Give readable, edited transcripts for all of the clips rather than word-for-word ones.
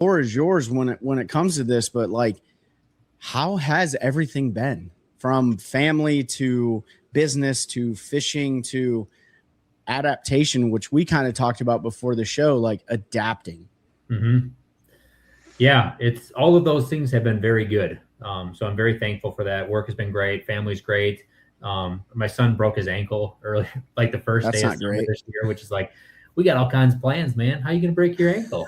floor is yours when it comes to this, but like, how has everything been from family to business to fishing to adaptation, which we kind of talked about before the show, like adapting? Mm-hmm. Yeah, it's all of those things have been very good. So I'm very thankful for that. Work has been great. Family's great. My son broke his ankle early, like the first That's day of not summer great. this year, which is like, we got all kinds of plans, man. How are you going to break your ankle?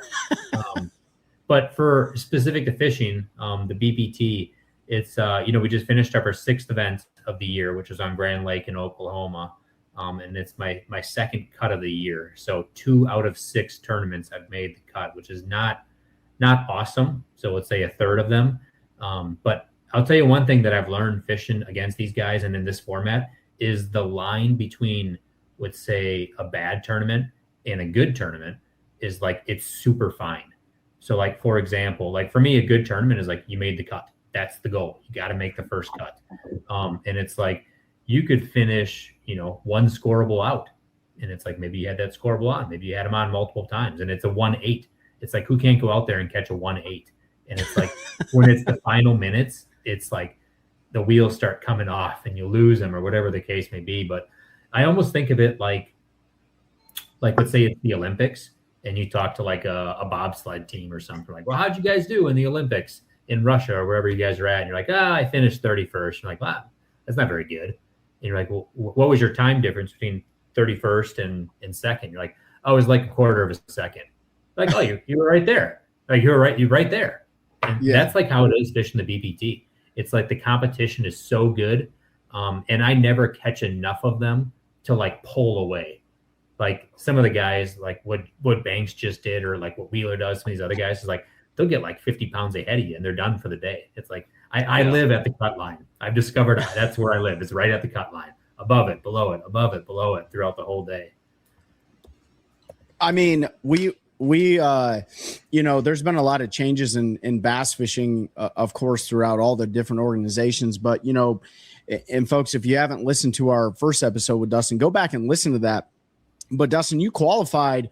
But for specific to fishing, the BPT, it's, we just finished up our 6th event of the year, which was on Grand Lake in Oklahoma. And it's my second cut of the year. So 2 out of 6 tournaments I've made the cut, which is not awesome. So let's say a third of them. But I'll tell you one thing that I've learned fishing against these guys and in this format is the line between, let's say, a bad tournament and a good tournament is like, it's super fine. So like, for example, like for me, a good tournament is like, you made the cut. That's the goal. You got to make the first cut. And it's like, you could finish, one scoreable out. And it's like, maybe you had that scoreable on, maybe you had them on multiple times and it's a 1-8. It's like, who can't go out there and catch a 1-8? And it's like, when it's the final minutes, it's like the wheels start coming off and you lose them or whatever the case may be. But I almost think of it like let's say it's the Olympics and you talk to like a bobsled team or something like, well, how'd you guys do in the Olympics in Russia or wherever you guys are at? And you're like, I finished 31st. You're like, wow, that's not very good. And you're like, well, what was your time difference between 31st and second? You're like, oh, it was like a quarter of a second. Like, oh, you were right there. Like, you're right there. And that's like how it is fishing the BPT. It's like the competition is so good. And I never catch enough of them to like pull away. Like some of the guys, like what Banks just did, or like what Wheeler does, some of these other guys is like, they'll get like 50 pounds ahead of you and they're done for the day. It's like, I live at the cut line. I've discovered that's where I live. It's right at the cut line, above it, below it throughout the whole day. I mean, we there's been a lot of changes in bass fishing, of course, throughout all the different organizations. But, and folks, if you haven't listened to our first episode with Dustin, go back and listen to that. But Dustin, you qualified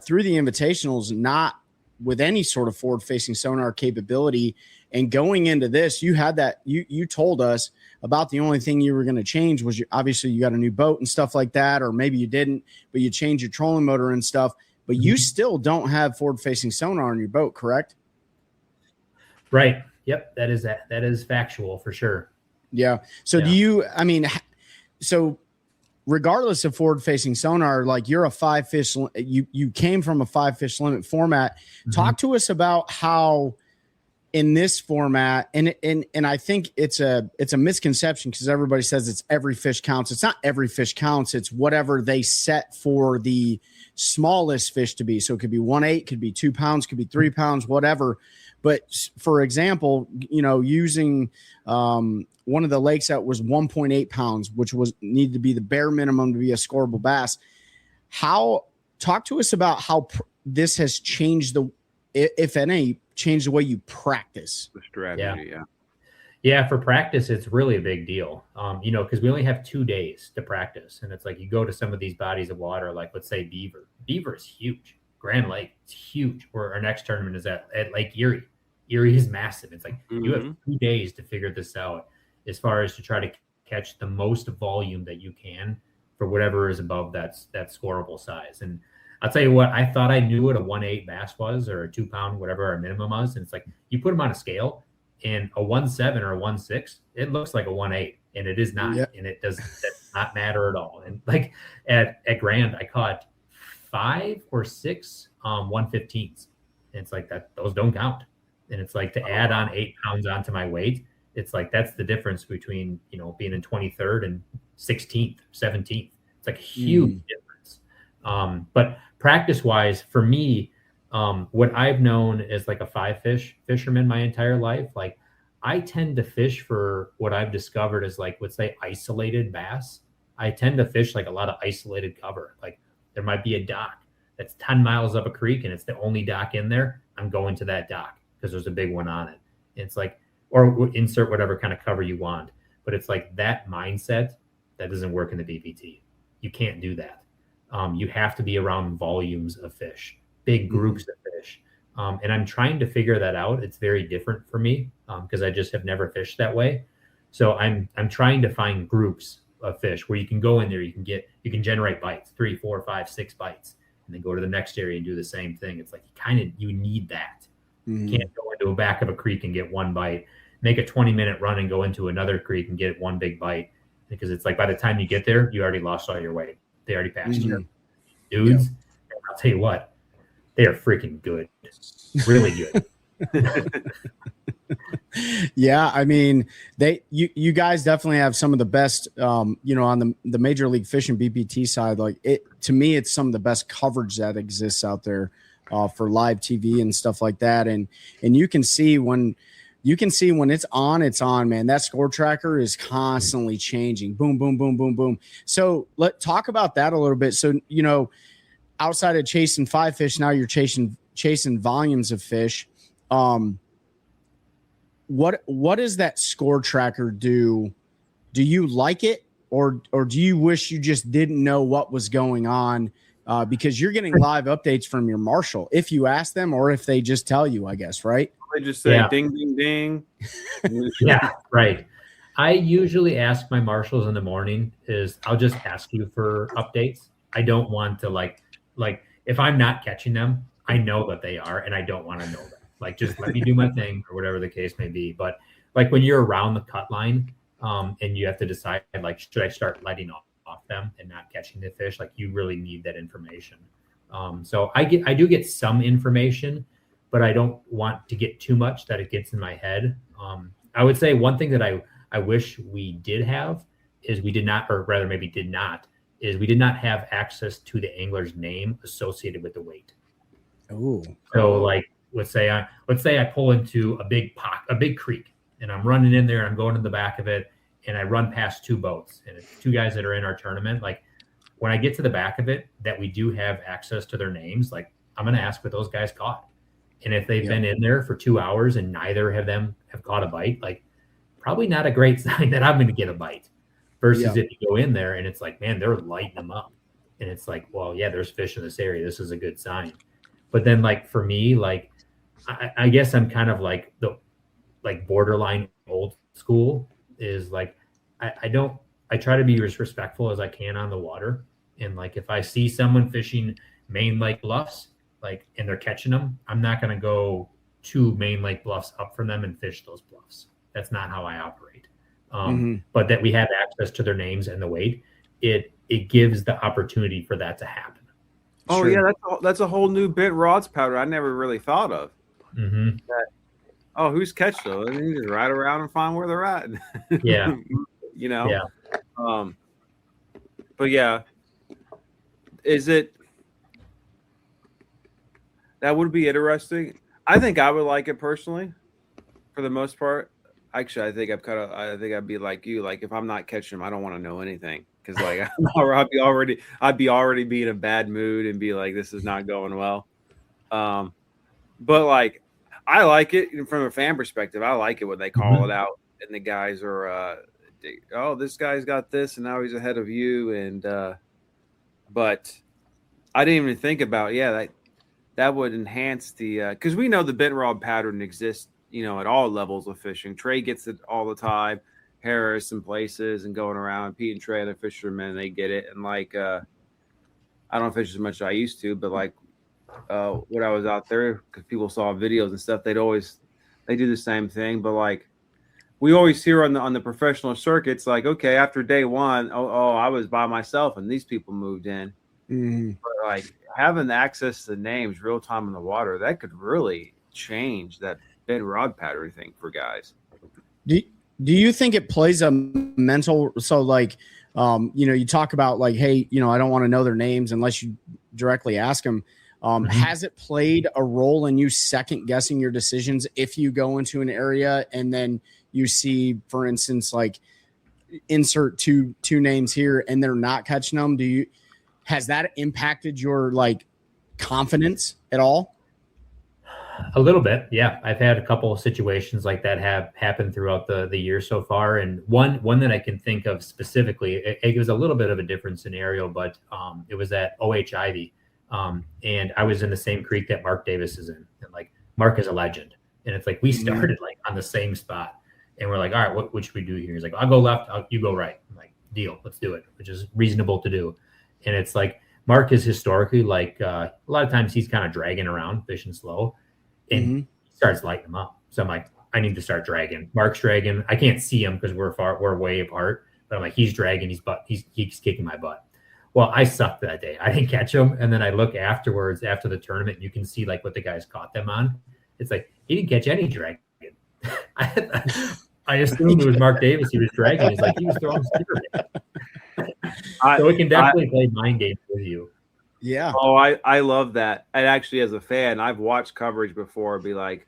through the invitationals, not with any sort of forward facing sonar capability. And going into this, you had that, you told us about the only thing you were going to change was obviously you got a new boat and stuff like that, or maybe you didn't, but you changed your trolling motor and stuff. But you still don't have forward-facing sonar on your boat, correct? Right. Yep. That is factual for sure. Yeah. So so regardless of forward-facing sonar, like you're a 5-fish, you came from a 5-fish limit format. Mm-hmm. Talk to us about how in this format, and I think it's a misconception because everybody says it's every fish counts. It's not every fish counts. It's whatever they set for the smallest fish to be. So it could be 1/8, could be 2 pounds, could be 3 pounds, whatever. But for example, using one of the lakes that was 1.8 pounds, which needed to be the bare minimum to be a scoreable bass. Talk to us about how this has changed if any, changed the way you practice. The strategy, Yeah, for practice, it's really a big deal, because we only have 2 days to practice. And it's like you go to some of these bodies of water, like let's say Beaver. Beaver is huge. Grand Lake, it's huge. Where our next tournament is at Lake Erie. Erie is massive. It's like you have 2 days to figure this out as far as to try to catch the most volume that you can for whatever is above that scoreable size. And I'll tell you what, I thought I knew what a 1/8 bass was or a 2 pound, whatever our minimum was. And it's like you put them on a scale. And a 1/7 or a 1/6, it looks like a 1/8, and it is not. Yep. And it does not matter at all. And like at Grand, I caught 5 or 6 1/15s. And it's like that; those don't count. And it's like to add on 8 pounds onto my weight. It's like that's the difference between being in 23rd and 16th, 17th. It's like a huge difference. But practice wise, for me. What I've known as like a 5-fish fisherman my entire life, like I tend to fish for what I've discovered is like, let's say isolated bass. I tend to fish like a lot of isolated cover. Like there might be a dock that's 10 miles up a creek and it's the only dock in there. I'm going to that dock because there's a big one on it. And it's like, or insert whatever kind of cover you want. But it's like that mindset that doesn't work in the BPT. You can't do that. You have to be around volumes of fish. Big groups of fish. And I'm trying to figure that out. It's very different for me because I just have never fished that way. So I'm trying to find groups of fish where you can go in there, you can generate bites, 3, 4, 5, 6 bites, and then go to the next area and do the same thing. It's like you need that. Mm-hmm. You can't go into a back of a creek and get one bite, make a 20-minute run and go into another creek and get one big bite, because it's like by the time you get there, you already lost all your weight. They already passed you. Dudes, yeah. I'll tell you what, they are freaking good. Really good. Yeah, I mean, you guys definitely have some of the best, on the Major League Fishing BPT side. Like to me, it's some of the best coverage that exists out there for live TV and stuff like that. And you can see when it's on, man. That score tracker is constantly changing. Boom, boom, boom, boom, boom. So let's talk about that a little bit. So, outside of chasing 5 fish, now you're chasing volumes of fish. What does that score tracker do? Do you like it, or do you wish you just didn't know what was going on? Because you're getting live updates from your marshal if you ask them, or if they just tell you, I guess, right? They just say ding, ding, ding. Yeah, right. I usually ask my marshals in the morning I'll just ask you for updates. I don't want to like if I'm not catching them, I know that they are, and I don't want to know that. Like, just let me do my thing, or whatever the case may be. But like when you're around the cut line, and you have to decide, like, should I start letting off them and not catching the fish? Like, you really need that information. So I do get some information, but I don't want to get too much that it gets in my head. I would say one thing that I wish we did have is we did not have access to the angler's name associated with the weight. Oh, so like, let's say I pull into a big creek, and I'm running in there, and I'm going to the back of it, and I run past 2 boats, and it's 2 guys that are in our tournament. Like, when I get to the back of it, that we do have access to their names, like, I'm going to ask what those guys caught. And if they've been in there for 2 hours and neither of them have caught a bite, like, probably not a great sign that I'm going to get a bite. Versus if you go in there and it's like, man, they're lighting them up, and it's like, well, yeah, there's fish in this area. This is a good sign. But then, like, for me, like, I guess I'm kind of like borderline old school, is like, I try to be as respectful as I can on the water. And like, if I see someone fishing main lake bluffs, like, and they're catching them, I'm not going to go 2 main lake bluffs up from them and fish those bluffs. That's not how I operate. But that we have access to their names and the weight, it gives the opportunity for that to happen. Oh, sure. Yeah, that's a whole new bit rods powder I never really thought of. Mm-hmm. Who's catch those? And you just ride around and find where they're at. Yeah. Yeah. But yeah, that would be interesting. I think I would like it personally, for the most part. Actually, I think I'd be like you. Like, if I'm not catching them, I don't want to know anything, because like I'd be already be in a bad mood and be like, this is not going well. But like, I like it from a fan perspective. I like it when they call it out, and the guys are, this guy's got this, and now he's ahead of you. And but I didn't even think about that would enhance the because we know the bent rod pattern exists, at all levels of fishing. Trey gets it all the time. Harris in places and going around. Pete and Trey, other fishermen, they get it. And like, I don't fish as much as I used to, but like, when I was out there, because people saw videos and stuff, they do the same thing. But like, we always hear on the professional circuits, like, okay, after day 1, I was by myself and these people moved in. Mm-hmm. But like, having access to the names real time in the water, that could really change that bent rod pattern thing for guys. Do you think it plays a mental? So like, you talk about like, hey, I don't want to know their names unless you directly ask them. Has it played a role in you second guessing your decisions if you go into an area and then you see, for instance, like, insert two names here and they're not catching them? Has that impacted your like confidence at all? A little bit, yeah. I've had a couple of situations like that have happened throughout the year so far, and one that I can think of specifically, it was a little bit of a different scenario, but it was at OH Ivy, and I was in the same creek that Mark Davis is in, and like, Mark is a legend. And it's like we started like on the same spot. And we're like, all right, what should we do here? He's like, I'll go left, you go right. I'm like, deal, let's do it, which is reasonable to do. And it's like Mark is historically like a lot of times he's kind of dragging around, fishing slow, and he starts lighting them up. So I'm like, I need to start dragging. Mark's dragging. I can't see him because we're way apart. But I'm like, he's dragging. He's kicking my butt. Well, I sucked that day. I didn't catch him. And then I look afterwards after the tournament, and you can see like what the guys caught them on. It's like he didn't catch any dragon. I assumed it was Mark Davis he was dragging. It's like he was throwing spear. So we can definitely play mind games with you. Yeah. Oh, I love that. And actually, as a fan, I've watched coverage before be like,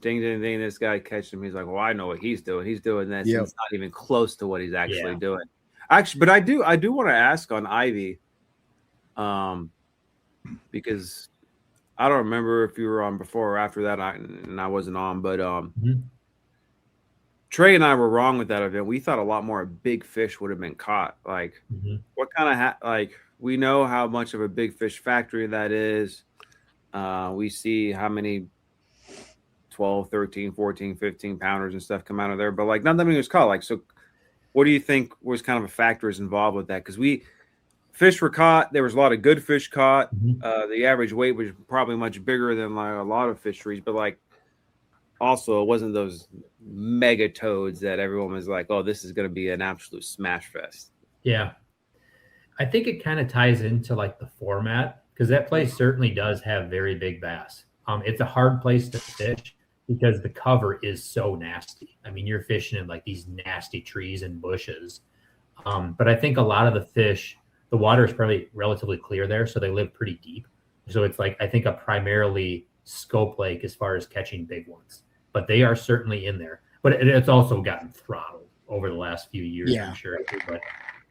ding, ding, ding, this guy catches him. He's like, well, I know what he's doing. He's doing this. Yep. It's not even close to what he's actually doing. Actually, but I do want to ask on Ivy, because I don't remember if you were on before or after that, and I wasn't on, but Trey and I were wrong with that event. We thought a lot more big fish would have been caught. Like, what kind of like we know how much of a big fish factory that is. We see how many 12, 13, 14, 15 pounders and stuff come out of there, but like not that many was caught. Like, so what do you think was kind of a factors involved with that? Because fish were caught. There was a lot of good fish caught. The average weight was probably much bigger than like a lot of fisheries, but like also it wasn't those mega toads that everyone was like, oh, this is going to be an absolute smash fest. Yeah. I think it kind of ties into like the format, because that place certainly does have very big bass. It's a hard place to fish because the cover is so nasty. I mean, you're fishing in like these nasty trees and bushes. But I think a lot of the fish, the water is probably relatively clear there, so they live pretty deep. So it's like, I think a primarily scope lake as far as catching big ones, but they are certainly in there. But it's also gotten throttled over the last few years, I'm sure. But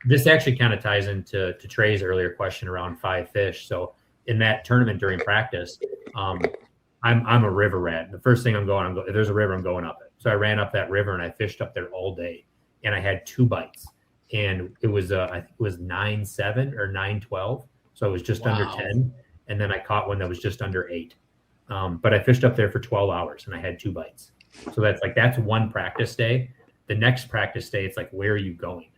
this actually kind of ties into Trey's earlier question around 5 fish. So in that tournament during practice, I'm a river rat. The first thing if there's a river, I'm going up it. So I ran up that river and I fished up there all day, and I had 2 bites, and it was I think it was 9.7 or 9.12. So it was just under 10. And then I caught one that was just under 8. But I fished up there for 12 hours and I had 2 bites. So that's one practice day. The next practice day, it's like, where are you going?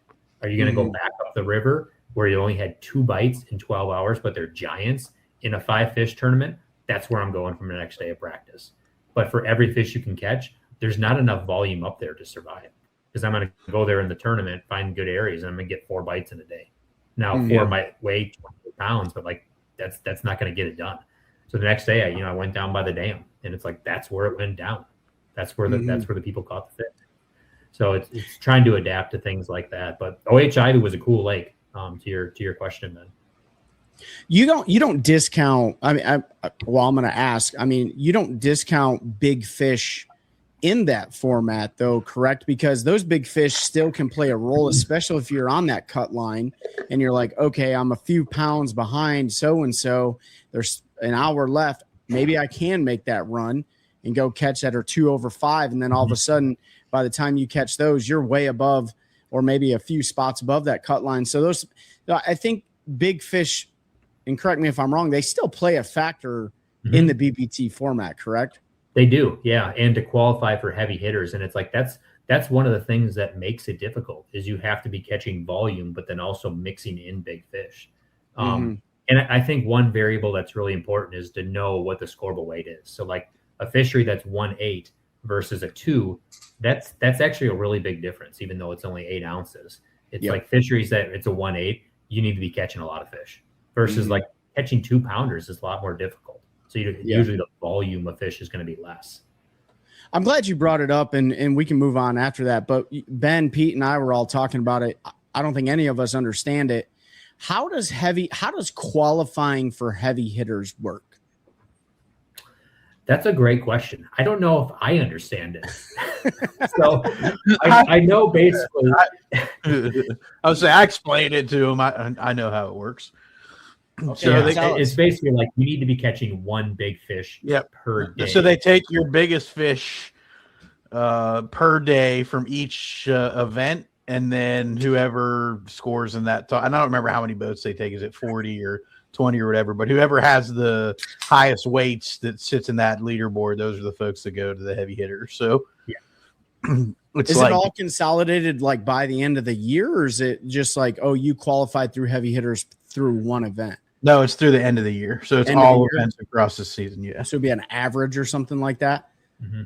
Are you going to go back up the river where you only had 2 bites in 12 hours, but they're giants in a 5 fish tournament? That's where I'm going from the next day of practice. But for every fish you can catch, there's not enough volume up there to survive, because I'm going to go there in the tournament, find good areas, and I'm going to get 4 bites in a day. Now, 4 might weigh 20 pounds, but like that's not going to get it done. So the next day, I went down by the dam, and it's like that's where it went down. That's where the people caught the fish. So it's trying to adapt to things like that. But OH Ivy was a cool lake. To your question, then. You don't discount. I mean, I'm going to ask. I mean, you don't discount big fish in that format, though, correct? Because those big fish still can play a role, especially if you're on that cut line and you're like, okay, I'm a few pounds behind so and so. There's an hour left. Maybe I can make that run and go catch that or 2 over 5, and then all of a sudden, by the time you catch those, you're way above, or maybe a few spots above that cut line. So those, I think, big fish, and correct me if I'm wrong, they still play a factor in the BBT format, correct? They do, yeah. And to qualify for heavy hitters, and it's like that's one of the things that makes it difficult, is you have to be catching volume, but then also mixing in big fish. And I think one variable that's really important is to know what the scoreable weight is. So like a fishery that's 1.8 versus a 2, that's actually a really big difference, even though it's only 8 ounces. It's like fisheries that it's a 1.8, you need to be catching a lot of fish, versus like catching 2 pounders is a lot more difficult. So usually the volume of fish is going to be less. I'm glad you brought it up, and we can move on after that. But Ben, Pete, and I were all talking about it. I don't think any of us understand it. How does qualifying for heavy hitters work? That's a great question. I don't know if I understand it. So I know basically. I would say I explained it to him. I know how it works. Okay, so it's basically like you need to be catching 1 big fish per day. So they take your biggest fish per day from each event, and then whoever scores in that. And I don't remember how many boats they take. Is it 40 or 20 or whatever, but whoever has the highest weights that sits in that leaderboard, those are the folks that go to the heavy hitters. So is it all consolidated like by the end of the year, or is it just like, oh, you qualified through heavy hitters through one event? No, it's through the end of the year. So it's all events across the season. Yeah. So it'd be an average or something like that. Mm-hmm.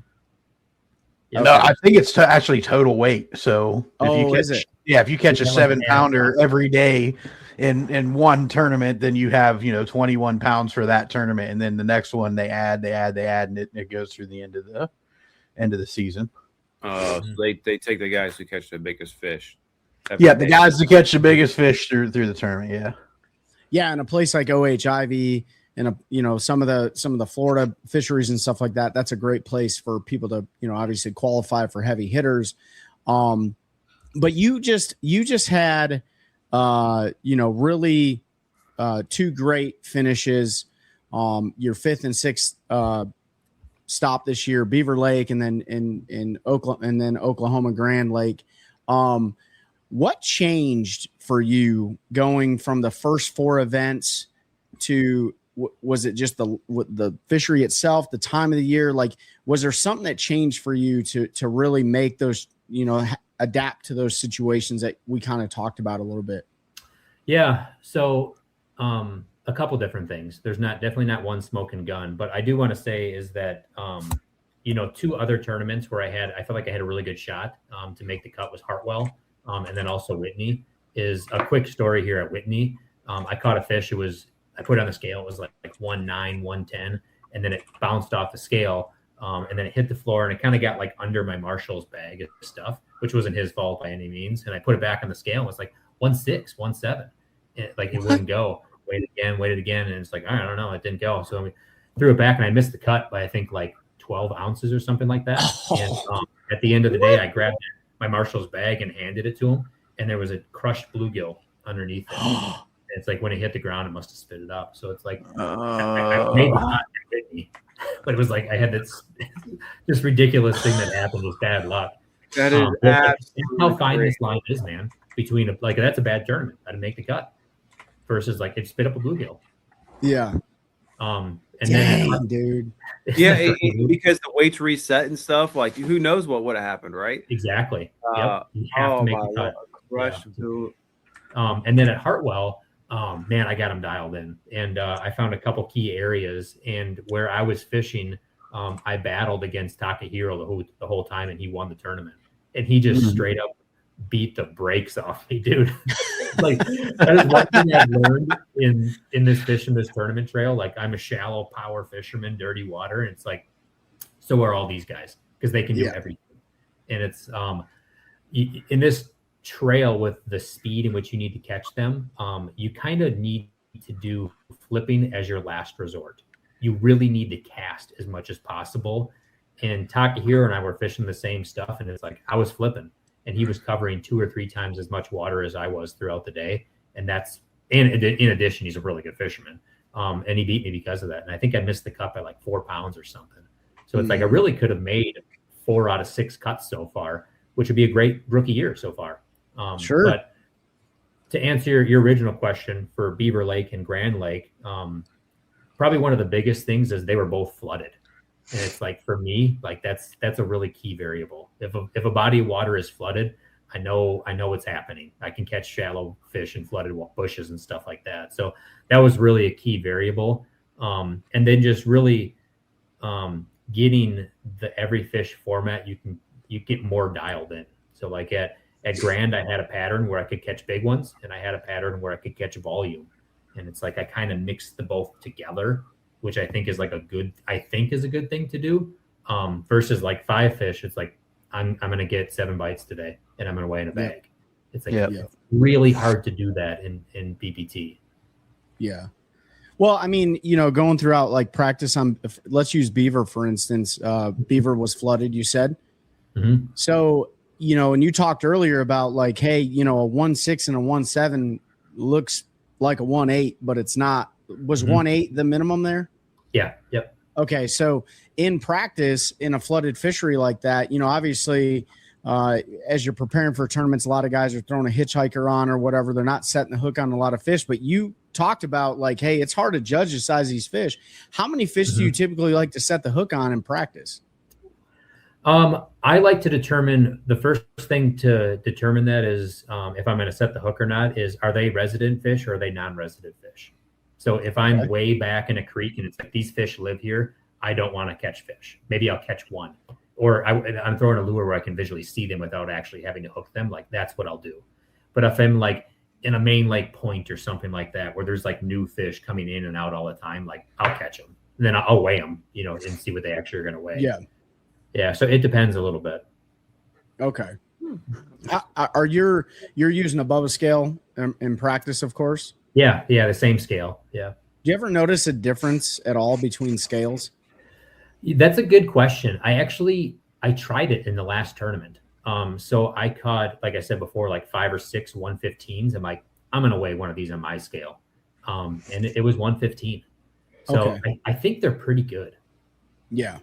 Okay. No, I think it's actually total weight. So is it? Yeah. If you catch a 7-pounder every day in one tournament, then you have, 21 pounds for that tournament. And then the next one they add, and it goes through the end of the season. So they take the guys who catch the biggest fish. Yeah, the guys that catch the biggest fish through the tournament. Yeah. Yeah, in a place like OHIV and some of the Florida fisheries and stuff like that, that's a great place for people to obviously qualify for heavy hitters. But you just had really two great finishes. Your fifth and sixth stop this year, Beaver Lake, and then in Oklahoma, and then Oklahoma Grand Lake. What changed for you going from the first four events to was it just the fishery itself, the time of the year? Like, was there something that changed for you to really make those, adapt to those situations that we kind of talked about a little bit? Yeah. So, a couple different things. There's definitely not one smoking gun, but I do want to say is that, two other tournaments where I felt like I had a really good shot to make the cut was Hartwell. And then also Whitney. Is a quick story here at Whitney. I caught a fish. I put it on the scale. It was like 1.9, 110, and then it bounced off the scale, and then it hit the floor, and it kind of got like under my Marshall's bag of stuff, which wasn't his fault by any means. And I put it back on the scale, and it was like 1.6, 1.7. It wouldn't go. Waited again, and it's like, I don't know, it didn't go. So we threw it back, and I missed the cut by I think like 12 ounces or something like that. And at the end of the day, I grabbed my Marshall's bag and handed it to him. And there was a crushed bluegill underneath it. And it's like when it hit the ground, it must have spit it up. So it's like I made the cut, but it was like I had this ridiculous thing that happened with bad luck. That is how fine this line is, man. Between that's a bad tournament. I didn't make the cut versus like it spit up a bluegill. Yeah. And dang, then dude. Yeah, because the weights reset and stuff. Like, who knows what would have happened, right? Exactly. Yep. You have to make the cut. Yeah. And then at Hartwell, man, I got him dialed in, and I found a couple key areas. And where I was fishing, I battled against Takahiro the whole time, and he won the tournament. And he just straight up beat the brakes off me, dude. Like, that is one thing I've learned in this tournament trail. Like, I'm a shallow power fisherman, dirty water, and it's like, so are all these guys because they can do everything. And it's in this trail with the speed in which you need to catch them, you kind of need to do flipping as your last resort. You really need to cast as much as possible. And Takahiro and I were fishing the same stuff, and it's like I was flipping, and he was covering 2 or 3 times as much water as I was throughout the day. And that's in addition, he's a really good fisherman, and he beat me because of that. And I think I missed the cut by like 4 pounds or something. So it's like I really could have made 4 out of 6 cuts so far, which would be a great rookie year so far. Sure. But to answer your original question for Beaver Lake and Grand Lake, probably one of the biggest things is they were both flooded. And it's like, for me, like that's a really key variable. If a body of water is flooded, I know what's happening. I can catch shallow fish in flooded bushes and stuff like that. So that was really a key variable. And then just really getting the every fish format, you get more dialed in. So like at Grand, I had a pattern where I could catch big ones, and I had a pattern where I could catch volume. And it's like I kind of mixed the both together, which I think is a good thing to do. Versus like 5 fish, it's like I'm gonna get 7 bites today, and I'm gonna weigh in a bag. It's like it's really hard to do that in BPT. Yeah. Well, I mean, going throughout like practice on, let's use Beaver for instance. Beaver was flooded, you said. Mm-hmm. So and you talked earlier about like, hey, a 1.6 and a 1.7 looks like a 1.8, but it's not. Was 1.8 the minimum there? Yeah. Yep. Okay. So in practice, in a flooded fishery like that, obviously, as you're preparing for tournaments, a lot of guys are throwing a hitchhiker on or whatever. They're not setting the hook on a lot of fish, but you talked about like, hey, it's hard to judge the size of these fish. How many fish do you typically like to set the hook on in practice? I like to determine, the first thing to determine that is if I'm going to set the hook or not is, are they resident fish or are they non-resident fish? So if I'm way back in a creek and it's like these fish live here, I don't want to catch fish. Maybe I'll catch one, or I'm throwing a lure where I can visually see them without actually having to hook them. Like that's what I'll do. But if I'm like in a main lake point or something like that, where there's like new fish coming in and out all the time, like I'll catch them. And then I'll weigh them, you know, and see what they actually are going to weigh. Yeah. Yeah. So it depends a little bit. Okay. Are you're using a Bubba scale in practice, of course? Yeah. Yeah. The same scale. Yeah. Do you ever notice a difference at all between scales? That's a good question. I tried it in the last tournament. So I caught, like I said before, like 5 or 6 115s. I'm like, I'm going to weigh one of these on my scale. And it was 115. So I think they're pretty good. Yeah.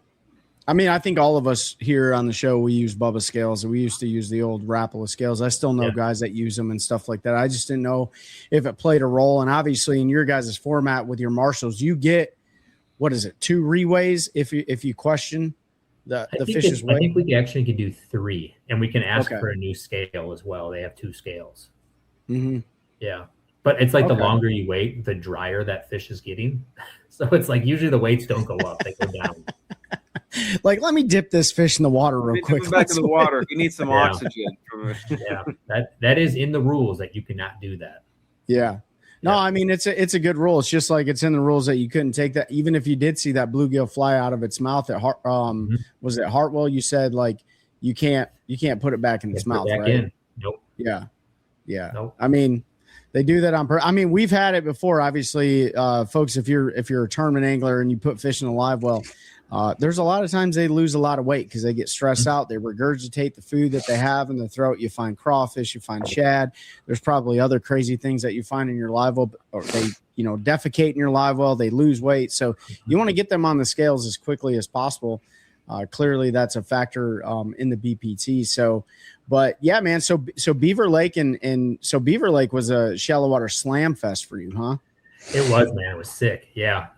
I mean, I think all of us here on the show, we use Bubba scales. We used to use the old Rapala scales. I still know guys that use them and stuff like that. I just didn't know if it played a role. And obviously in your guys' format with your marshals, you get, what is it, 2 reweighs if you question the fish's weight? I think we actually can do 3, and we can ask for a new scale as well. They have 2 scales. Mm-hmm. Yeah. But it's like the longer you wait, the drier that fish is getting. So it's like usually the weights don't go up, they go down. Like, let me dip this fish in the water real quick. Back in the water. You need some oxygen. Yeah, that is in the rules that you cannot do that. Yeah. No, I mean, it's a good rule. It's just like it's in the rules that you couldn't take that. Even if you did see that bluegill fly out of its mouth at was it Hartwell? You said like you can't put it back in its mouth, right? Nope. Yeah. Yeah. Nope. I mean, they do that on purpose. I mean, we've had it before. Obviously, folks, if you're a tournament angler and you put fish in a live well, there's a lot of times they lose a lot of weight because they get stressed out. They regurgitate the food that they have in their throat. You find crawfish, you find shad. There's probably other crazy things that you find in your live well, or they, defecate in your live well. They lose weight. So you want to get them on the scales as quickly as possible. Clearly that's a factor in the BPT. So, but yeah, man. So Beaver Lake and so Beaver Lake was a shallow water slam fest for you, huh? It was, man. It was sick. Yeah.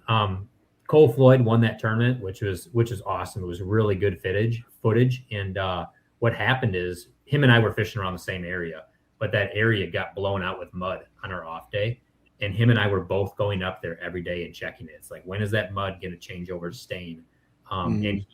Cole Floyd won that tournament, which was awesome. It was really good footage. And what happened is him and I were fishing around the same area, but that area got blown out with mud on our off day. And him and I were both going up there every day and checking it. It's like, when is that mud going to change over to stain? And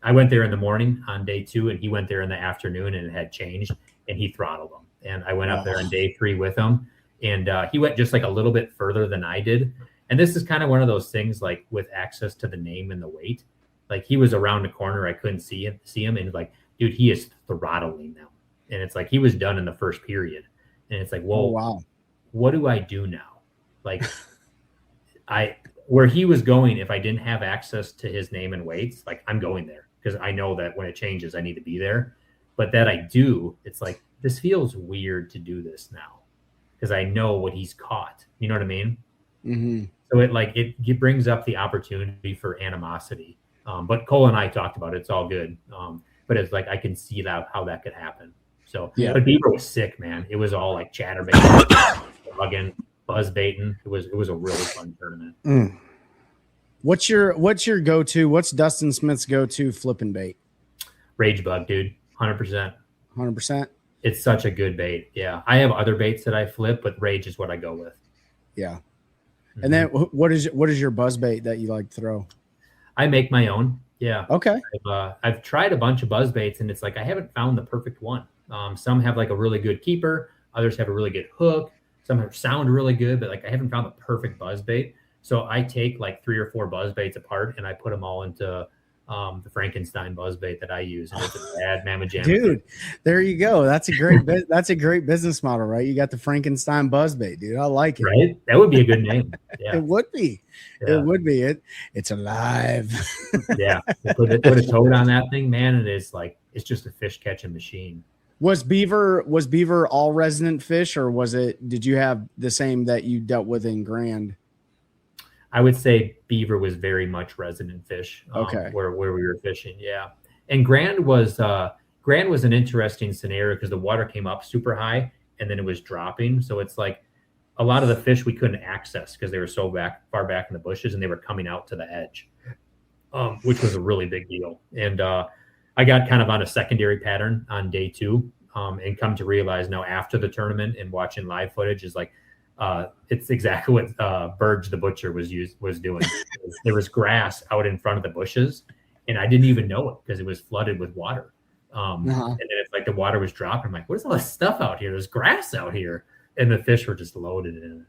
I went there in the morning on day 2, and he went there in the afternoon, and it had changed, and he throttled them. And I went up there on day 3 with him, and he went just like a little bit further than I did. And this is kind of one of those things, like with access to the name and the weight, like he was around the corner. I couldn't see him. And like, dude, he is throttling them. And it's like, he was done in the first period. And it's like, whoa, what do I do now? Like where he was going, if I didn't have access to his name and weights, like I'm going there because I know that when it changes, I need to be there. But that I do, it's like, this feels weird to do this now because I know what he's caught. You know what I mean? Mm-hmm. So it brings up the opportunity for animosity. But Cole and I talked about it. It's all good. But it's like, I can see how that could happen. So, but Beaver was sick, man. It was all like chatterbait, bugging, buzz baiting. It was a really fun tournament. Mm. What's your go-to? What's Dustin Smith's go-to flipping bait? Rage bug, dude. 100%. 100%. It's such a good bait. Yeah. I have other baits that I flip, but Rage is what I go with. Yeah. And then what is your buzz bait that you like to throw? I make my own. Yeah. Okay. I've tried a bunch of buzz baits, and it's like I haven't found the perfect one. Some have like a really good keeper. Others have a really good hook. Some sound really good, but like I haven't found the perfect buzz bait. So I take like 3 or 4 buzz baits apart, and I put them all into the Frankenstein buzz bait that I use, and it's a bad mamma jamma. Dude, there you go. That's a great business model, right? You got the Frankenstein buzz bait, dude. I like it. Right? That would be a good name. Yeah. It would be. Yeah. It would be. It's alive. Yeah. Put a toad on that thing, man, and it's just a fish catching machine. Was Beaver all resident fish, or did you have the same that you dealt with in Grand? I would say Beaver was very much resident fish. Where we were fishing. Yeah. And Grand was an interesting scenario because the water came up super high and then it was dropping. So it's like a lot of the fish we couldn't access because they were so far back in the bushes, and they were coming out to the edge, which was a really big deal. And I got kind of on a secondary pattern on day 2, and come to realize now after the tournament and watching live footage is like, it's exactly what Burge the Butcher was doing. There was grass out in front of the bushes, and I didn't even know it because it was flooded with water. And then it's like the water was dropping. I'm like, what is all this stuff out here? There's grass out here. And the fish were just loaded in it.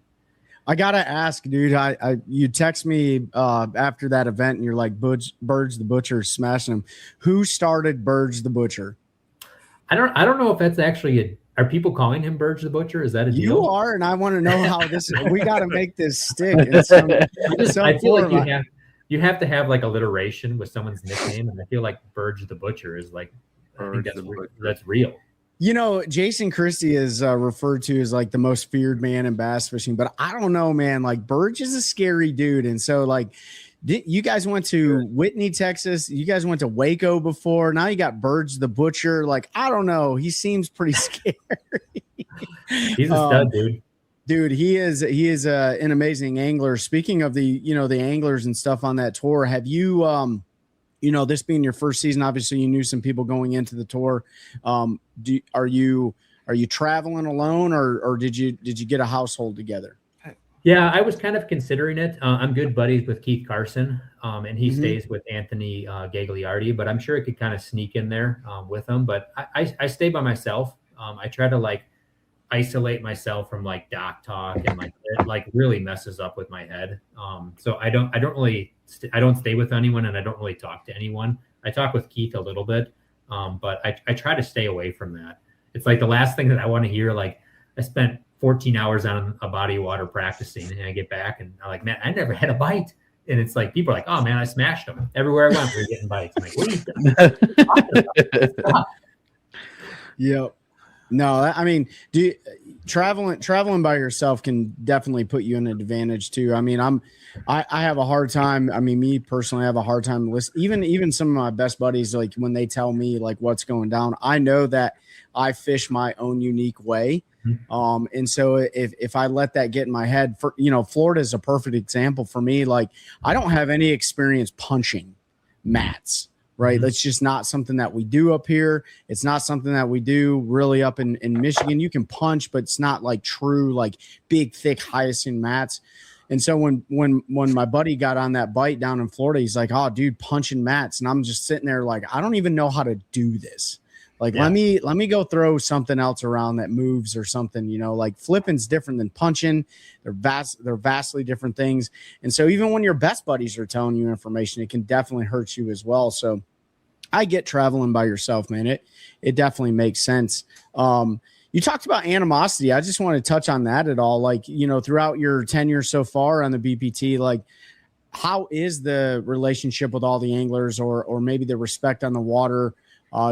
I gotta ask, dude. You text me after that event, and you're like, Burge the Butcher smashing him. Who started Burge the Butcher? I don't know if that's actually are people calling him Burge the Butcher? Is that a deal? You are, and I want to know how this. We got to make this stick. I feel like you have to have like alliteration with someone's nickname, and I feel like Burge the Butcher is like, I think that's real. You know, Jason Christie is referred to as like the most feared man in bass fishing, but I don't know, man. Like Burge is a scary dude, and so like, you guys went to Whitney, Texas. You guys went to Waco before. Now you got Burge the Butcher. Like, I don't know. He seems pretty scary. He's a stud, dude. Dude, he is an amazing angler. Speaking of the anglers and stuff on that tour, have you this being your first season, obviously you knew some people going into the tour. Are you traveling alone, or did you get a household together? Yeah, I was kind of considering it. I'm good buddies with Keith Carson, and he stays with Anthony Gagliardi, but I'm sure it could kind of sneak in there with him. But I stay by myself. I try to like isolate myself from like dock talk, and like it like really messes up with my head. So I don't stay with anyone, and I don't really talk to anyone. I talk with Keith a little bit, but I try to stay away from that. It's like the last thing that I want to hear. Like I spent 14 hours on a body of water practicing, and I get back and I'm like, man, I never had a bite. And it's like, people are like, oh man, I smashed them everywhere I went. We're getting bites. I'm like, what are you doing? Yep. No, I mean, traveling by yourself can definitely put you in an advantage too. I mean, I have a hard time. I mean, me personally, I have a hard time even some of my best buddies, like when they tell me like what's going down, I know that I fish my own unique way. And so if I let that get in my head, Florida is a perfect example for me. Like I don't have any experience punching mats. Right. That's just not something that we do up here. It's not something that we do really up in Michigan. You can punch, but it's not like true, like big, thick hyacinth mats. And so when my buddy got on that bite down in Florida, he's like, oh, dude, punching mats. And I'm just sitting there like, I don't even know how to do this. Like, let me go throw something else around that moves or something, like flipping's different than punching. They're vastly different things. And so even when your best buddies are telling you information, it can definitely hurt you as well. So I get traveling by yourself, man. It definitely makes sense. You talked about animosity. I just want to touch on that at all. Like, throughout your tenure so far on the BPT, like how is the relationship with all the anglers or maybe the respect on the water?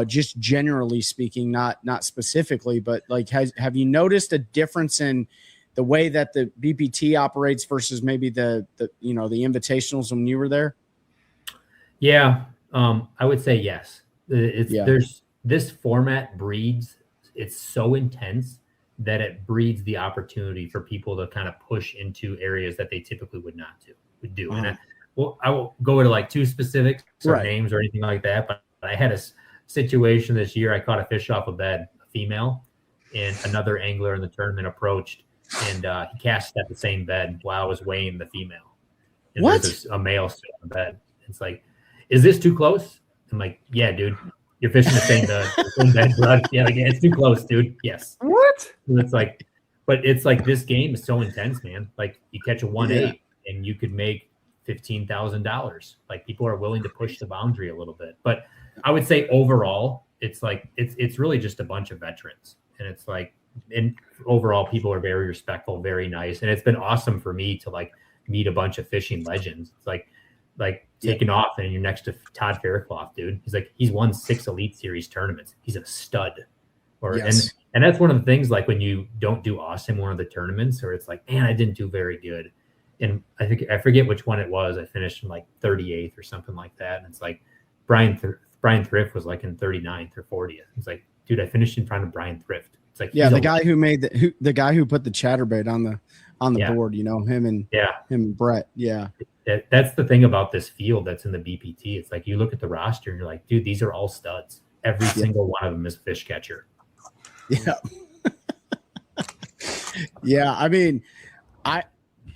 Just generally speaking, not specifically, but like, have you noticed a difference in the way that the BPT operates versus maybe the invitationals when you were there? Yeah, I would say yes. There's this format breeds. It's so intense that it breeds the opportunity for people to kind of push into areas that they typically would do. And I won't go into like too specific names or anything like that, but I had a situation this year. I caught a fish off a bed, a female, and another angler in the tournament approached, and he cast at the same bed while I was weighing the female. And there's a male still on the bed. It's like, is this too close? I'm like, yeah, dude, you're fishing the same bed, bud. Yeah, like, it's too close, dude. Yes. What? And it's like, but it's like this game is so intense, man. Like you catch a 1-8 and you could make $15,000. Like people are willing to push the boundary a little bit, but I would say overall, it's like it's really just a bunch of veterans, and it's like, and overall, people are very respectful, very nice, and it's been awesome for me to like meet a bunch of fishing legends. It's like taking off, and you're next to Todd Faircloth, dude. He's won 6 Elite Series tournaments. He's a stud. And that's one of the things, like when you don't do awesome one of the tournaments, or it's like, man, I didn't do very good, and I forget which one it was. I finished in like 38th or something like that, and it's like Brian Thrift was like in 39th or 40th. It's like, dude, I finished in front of Brian Thrift. It's like, the guy who made the guy who put the chatterbait on on the board. You know, him and Brett. Yeah. That's the thing about this field that's in the BPT. It's like you look at the roster and you're like, dude, these are all studs. Every single one of them is a fish catcher. Yeah. Yeah. I mean,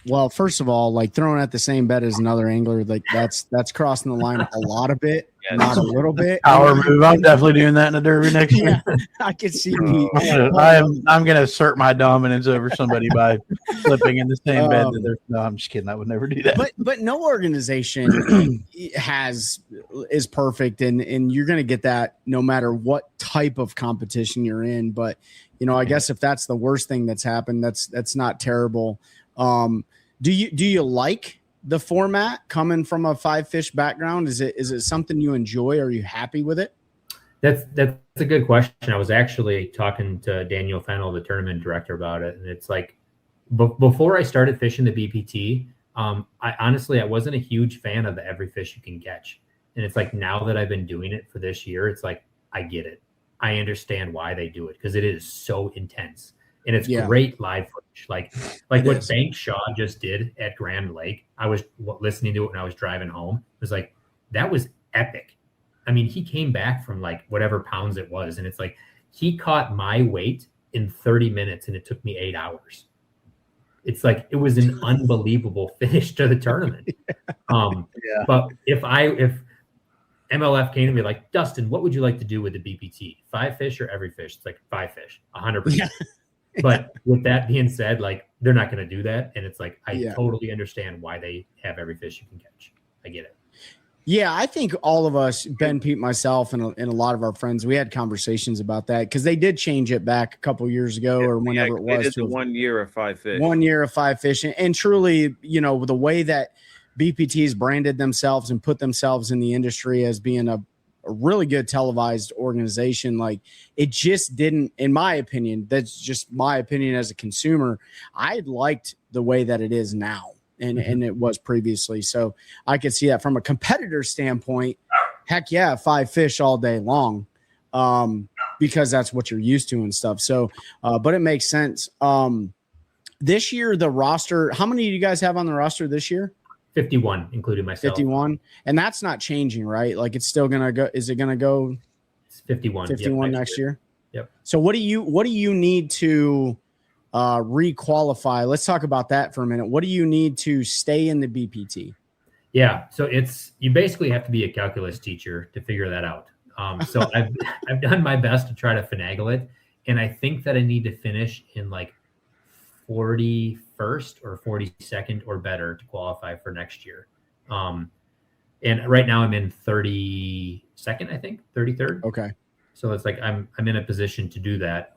well, first of all, like throwing at the same bed as another angler, like that's crossing the line a lot of bit, not a little bit. Power move. I'm definitely doing that in the Derby next year. I can see Pete. I'm gonna assert my dominance over somebody by flipping in the same bed. No, I'm just kidding. I would never do that. But no organization is perfect, and you're gonna get that no matter what type of competition you're in. But you know, I guess if that's the worst thing that's happened, that's not terrible. Do you like the format coming from a 5-fish background? Is it something you enjoy? Are you happy with it? That's a good question. I was actually talking to Daniel Fennell, the tournament director, about it. And it's like, before I started fishing the BPT, I wasn't a huge fan of the every fish you can catch. And it's like, now that I've been doing it for this year, it's like, I get it. I understand why they do it, because it is so intense. And it's great live footage, like what Bank Shaw just did at Grand Lake. I was listening to it when I was driving home. It was like, that was epic. I mean, he came back from like whatever pounds it was, and it's like he caught my weight in 30 minutes, and it took me 8 hours. It's like it was an unbelievable finish to the tournament. But if MLF came to me like, Dustin, what would you like to do with the BPT? 5 fish or every fish? It's like 5 fish, 100%. Yeah. But with that being said, like they're not going to do that. And it's like, I totally understand why they have every fish you can catch. I get it. Yeah. I think all of us, Ben, Pete, myself, and a lot of our friends, we had conversations about that because they did change it back a couple years ago or whenever it was. It's 1 year of 5 fish. 1 year of 5 fish. And truly, you know, the way that BPTs branded themselves and put themselves in the industry as being a really good televised organization, like it just didn't, in my opinion, that's just my opinion as a consumer, I liked the way that it is now and it was previously. So I could see that from a competitor standpoint. Heck yeah, 5 fish all day long, because that's what you're used to and stuff. So but it makes sense. This year the roster, how many do you guys have on the roster this year? 51, including myself. 51, and that's not changing, right? Like it's still gonna go. Is it gonna go? It's 51. 51 next year. Yep. So what do you need to requalify? Let's talk about that for a minute. What do you need to stay in the BPT? Yeah, so you basically have to be a calculus teacher to figure that out. So I've done my best to try to finagle it, and I think that I need to finish in like 41st or 42nd or better to qualify for next year. And right now I'm in 32nd, I think 33rd. Okay. So it's like, I'm in a position to do that,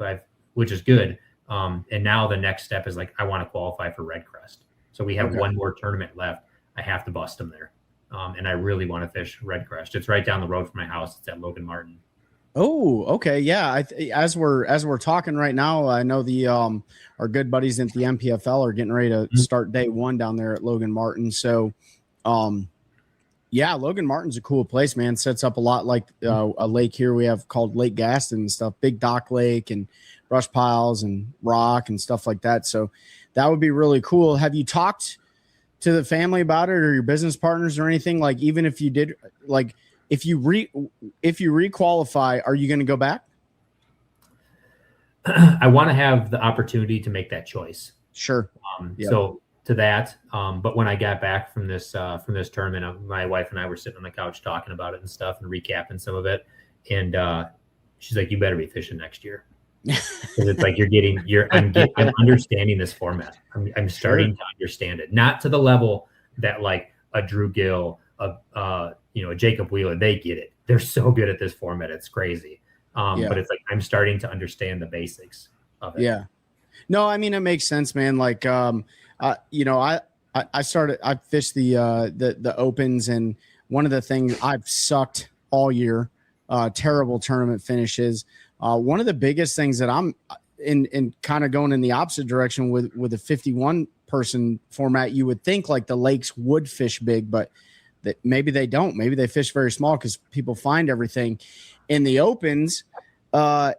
which is good. And now the next step is like, I want to qualify for Red Crest. So we have one more tournament left. I have to bust them there. And I really want to fish Red Crest. It's right down the road from my house. It's at Logan Martin. Oh, okay. Yeah. As we're talking right now, I know the our good buddies at the MPFL are getting ready to start day 1 down there at Logan Martin. So yeah, Logan Martin's a cool place, man. Sets up a lot like a lake here we have called Lake Gaston and stuff, big dock lake and brush piles and rock and stuff like that. So that would be really cool. Have you talked to the family about it or your business partners or anything? Like, even if you did, like, if you requalify, are you going to go back? I want to have the opportunity to make that choice. Sure. So to that, but when I got back from this tournament, my wife and I were sitting on the couch talking about it and stuff and recapping some of it. And she's like, "You better be fishing next year." Because it's like I'm understanding this format. I'm starting to understand it, not to the level that like a Drew Gill, a Jacob Wheeler, they get it. They're so good at this format. It's crazy. But it's like, I'm starting to understand the basics of it. Yeah. No, I mean, it makes sense, man. Like, I fished the opens, and one of the things I've sucked all year, terrible tournament finishes. One of the biggest things that I'm in kind of going in the opposite direction with a 51 person format, you would think like the lakes would fish big, but maybe they don't. Maybe they fish very small because people find everything in the opens.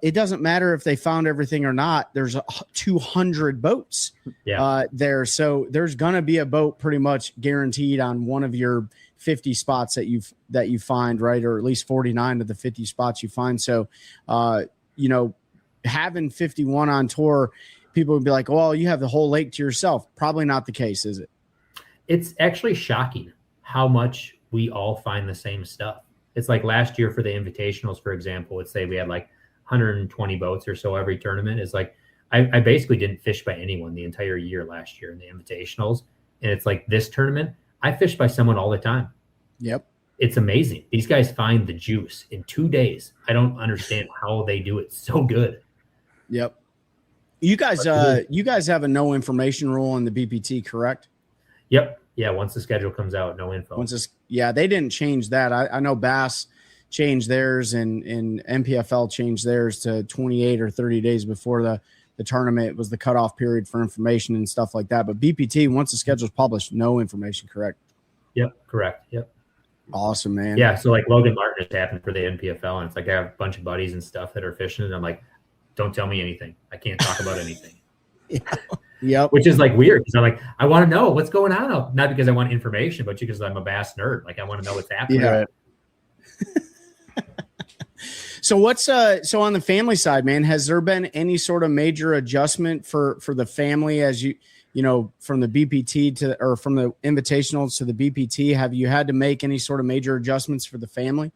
it doesn't matter if they found everything or not. There's 200 boats there. So there's going to be a boat pretty much guaranteed on one of your 50 spots that you find, right? Or at least 49 of the 50 spots you find. So, having 51 on tour, people would be like, well, you have the whole lake to yourself. Probably not the case, is it? It's actually shocking how much we all find the same stuff. It's like last year for the invitationals, for example, let's say we had like 120 boats or so every tournament. Is like, I basically didn't fish by anyone the entire year last year in the invitationals. And it's like this tournament, I fish by someone all the time. Yep. It's amazing. These guys find the juice in 2 days. I don't understand how they do it so good. Yep. You guys have a no information rule in the BPT, correct? Yep. Yeah. Once the schedule comes out, no info. They didn't change that. I know Bass changed theirs and MPFL changed theirs to 28 or 30 days before the tournament was the cutoff period for information and stuff like that. But BPT, once the schedule's published, no information, correct? Yep. Correct. Yep. Awesome, man. Yeah. So like Logan Martin has happened for the NPFL, and it's like I have a bunch of buddies and stuff that are fishing, and I'm like, don't tell me anything. I can't talk about anything. Yep. Which is like weird because I'm like, I want to know what's going on. Not because I want information, but because I'm a bass nerd. Like I want to know what's happening. Yeah. So so on the family side, man, has there been any sort of major adjustment for the family as from the BPT or from the invitationals to the BPT? Have you had to make any sort of major adjustments for the family?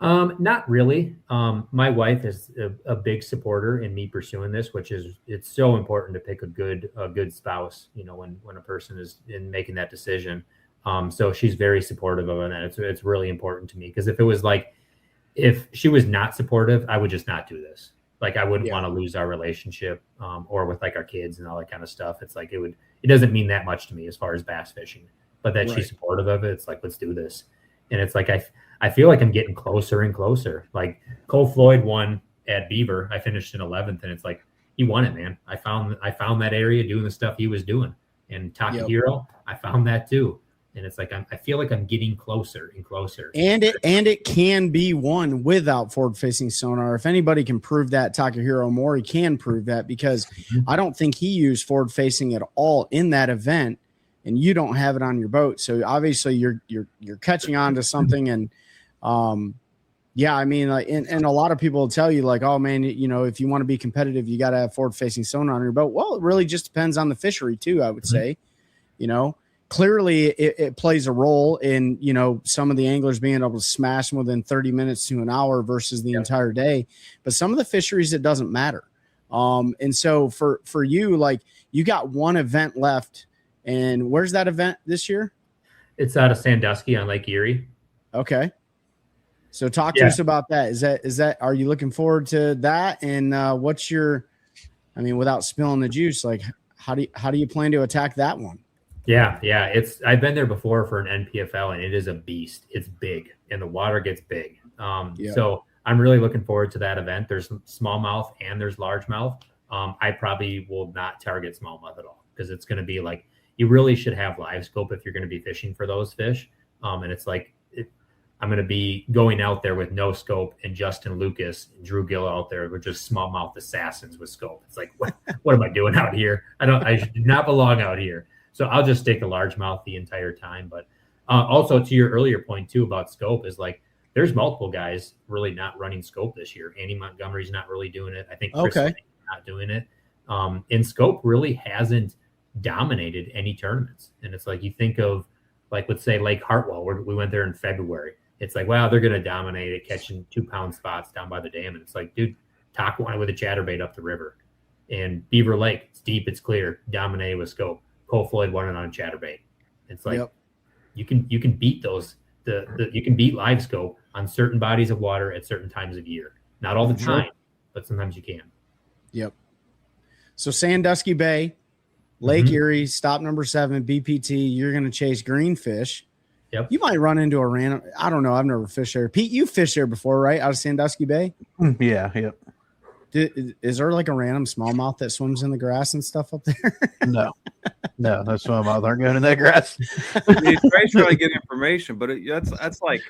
Not really. My wife is a big supporter in me pursuing this, it's so important to pick a good spouse, when a person is in making that decision. So she's very supportive of it. It's really important to me because if she was not supportive, I would just not do this. Like I wouldn't want to lose our relationship, or with like our kids and all that kind of stuff. It's like, it doesn't mean that much to me as far as bass fishing, but that she's supportive of it. It's like, let's do this. And it's like, I feel like I'm getting closer and closer. Like Cole Floyd won at Beaver. I finished in 11th, and it's like, he won it, man. I found that area doing the stuff he was doing. And Takahiro, I found that too. And it's like, I feel like I'm getting closer and closer. And it can be won without forward-facing sonar. If anybody can prove that, Takahiro Mori can prove that, because I don't think he used forward-facing at all in that event, and you don't have it on your boat. So obviously you're catching on to something. And I mean, like, and a lot of people will tell you like, oh man, if you want to be competitive, you got to have forward-facing sonar on your boat. Well, it really just depends on the fishery too, I would say. Clearly it plays a role in, some of the anglers being able to smash them within 30 minutes to an hour versus the entire day. But some of the fisheries, it doesn't matter. And so for you, like, you got one event left, and where's that event this year? It's out of Sandusky on Lake Erie. Okay. So talk to us about that. Is that, are you looking forward to that? And what's your, without spilling the juice, like how do you plan to attack that one? Yeah. I've been there before for an NPFL, and it is a beast. It's big, and the water gets big. So I'm really looking forward to that event. There's smallmouth and there's largemouth. I probably will not target smallmouth at all, because it's going to be like, you really should have live scope if you're going to be fishing for those fish. And it's like, I'm going to be going out there with no scope, and Justin Lucas and Drew Gill out there with just smallmouth assassins with scope. It's like, what am I doing out here? I should not belong out here. So I'll just stick to largemouth the entire time. But also to your earlier point too about scope, is like, there's multiple guys really not running scope this year. Andy Montgomery's not really doing it. I think Chris is not doing it. And scope really hasn't dominated any tournaments. And it's like, you think of, like, let's say Lake Hartwell, where we went there in February. It's like, wow, they're going to dominate it, catching 2-pound spots down by the dam. And it's like, dude, Talk won with a chatterbait up the river. And Beaver Lake, it's deep, it's clear, dominated with scope. Cole Floyd won it on a chatterbait. It's like, you can beat those. You can beat live scope on certain bodies of water at certain times of year. Not all the time, but sometimes you can. Yep. So Sandusky Bay, Lake Erie, stop number 7, BPT. You're going to chase greenfish. Yep. You might run into a random, I don't know, I've never fished there. Pete, you fished there before, right? Out of Sandusky Bay? Yeah, yep. Is there like a random smallmouth that swims in the grass and stuff up there? No, those smallmouth aren't going in that grass. He's trying to get information, but that's like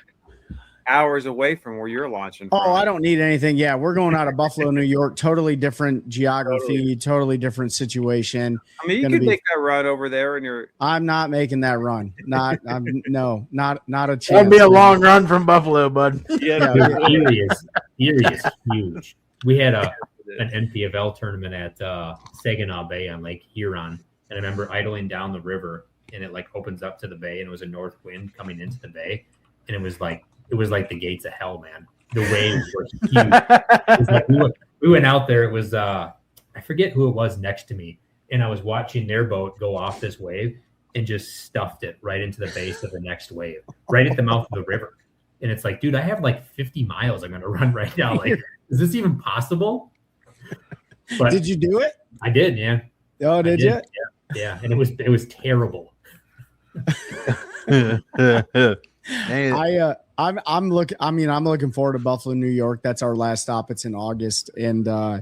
hours away from where you're launching from. Oh, I don't need anything. Yeah, we're going out of Buffalo, New York. Totally different geography, totally different situation. I mean, you could make that run over there, and I'm not making that run. Not a chance. That'd be a long run from Buffalo, bud. Yeah, Erie is huge. We had an NPFL tournament at Saginaw Bay on Lake Huron, and I remember idling down the river, and it like opens up to the bay, and it was a north wind coming into the bay, and it was like the gates of hell, man. The waves were huge. It was like we went out there. It was I forget who it was next to me, and I was watching their boat go off this wave and just stuffed it right into the base of the next wave, right at the mouth of the river. And it's like, dude, I have like 50 miles I'm going to run right now. Like, is this even possible? But did you do it? I did, yeah. Oh, did you? Yeah, and it was terrible. I'm looking forward to Buffalo, New York. That's our last stop. It's in August. And, I